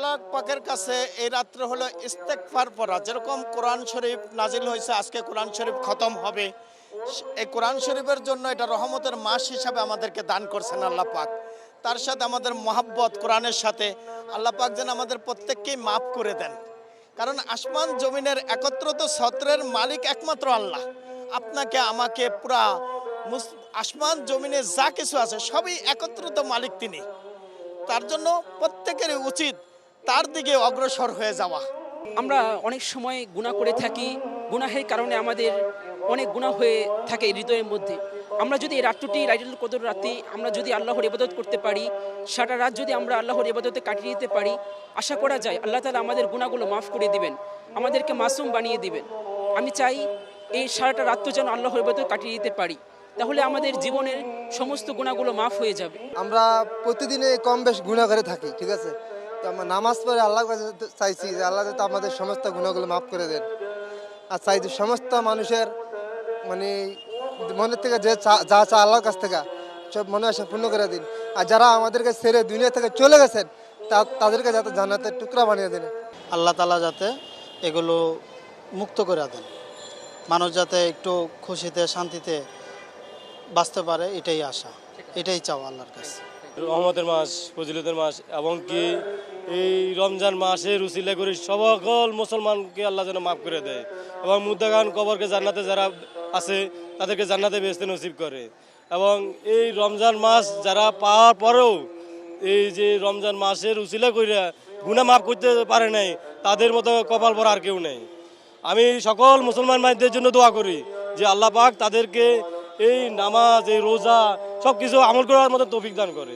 তাআলা পাকের কাছে এই রাত্রে হলো ইস্তেগফার পড়া। যেরকম কোরআন শরীফ নাজিল হয়েছে, আজকে কোরআন শরীফ খতম হবে, এই কোরআন শরীফের জন্য এটা রহমতের মাস হিসাবে আমাদেরকে দান করছেন আল্লাহ পাক। তার সাথে আমাদের মহাব্বত কোরআনের সাথে আল্লাহ পাক যেন আমাদের প্রত্যেককেই মাফ করে দেন। কারণ আসমান জমিনের একত্রিত ছত্রের মালিক একমাত্র আল্লাহ। আপনাকে আমাকে পুরা আসমান জমিনে যা কিছু আছে সবই একত্রিত মালিক তিনি। তার জন্য প্রত্যেকেরই উচিত তার দিকে অগ্রসর হয়ে যাওয়া। আমরা অনেক সময় গুনাহ করে থাকি, গুনাহের কারণে আমাদের অনেক গুনাহ হয়ে থাকে হৃদয়ের মধ্যে। আমরা যদি এই রাত্রটি লাইলাতুল কদর রাতে আমরা যদি আল্লাহর ইবাদত করতে পারি, সারা রাত যদি আমরা আল্লাহর ইবাদতে কাটিয়ে দিতে পারি, আশা করা যায় আল্লাহ তাআলা আমাদের গুনাহগুলো মাফ করে দিবেন, আমাদেরকে মাসুম বানিয়ে দিবেন। আমি চাই এই সারাটা রাত্র যেন আল্লাহর ইবাদতে কাটিয়ে দিতে পারি, তাহলে আমাদের জীবনের সমস্ত গুনাহগুলো মাফ হয়ে যাবে। আমরা প্রতিদিনে কম বেশ গুনাহ করে থাকি, ঠিক আছে। তো আমরা নামাজ পড়ে আল্লাহর কাছে চাইছি যে আল্লাহ যাতে আমাদের সমস্ত গুনাহগুলো মাফ করে দেন। আর চাই যে সমস্ত মানুষের মানে মনের থেকে যে যা চা আল্লাহর কাছ থেকে সব মনে আশা পূর্ণ করে দিন। আর যারা আমাদেরকে ছেড়ে দুনিয়া থেকে চলে গেছেন তাদেরকে যাতে জান্নাতের টুকরা বানিয়ে দেন। আল্লাহ তাআলা যাতে এগুলো মুক্ত করে দেন, মানুষ যাতে একটু খুশিতে শান্তিতে বাঁচতে পারে, এটাই আশা, এটাই চাও আল্লাহর কাছে। রহমতের মাস, ফজিলতের মাস, এবং কি এই রমজান মাসের উসিলা করে সকল মুসলমানকে আল্লাহ যেন মাফ করে দেয় এবং মুদ্দাগান কবরকে জান্নাতে যারা আছে তাদেরকে জান্নাতে বেহেশতে নসিব করে। এবং এই রমজান মাস যারা পাওয়ার পরেও এই যে রমজান মাসের উসিলা কইরা গুনাহ মাফ করতে পারে নাই, তাদের মতো কপাল ভরা আর কেউ নেই। আমি সকল মুসলমান ভাইদের জন্য দোয়া করি যে আল্লাহ পাক তাদেরকে এই নামাজ, এই রোজা সব কিছু আমল করার মতো তৌফিক দান করে।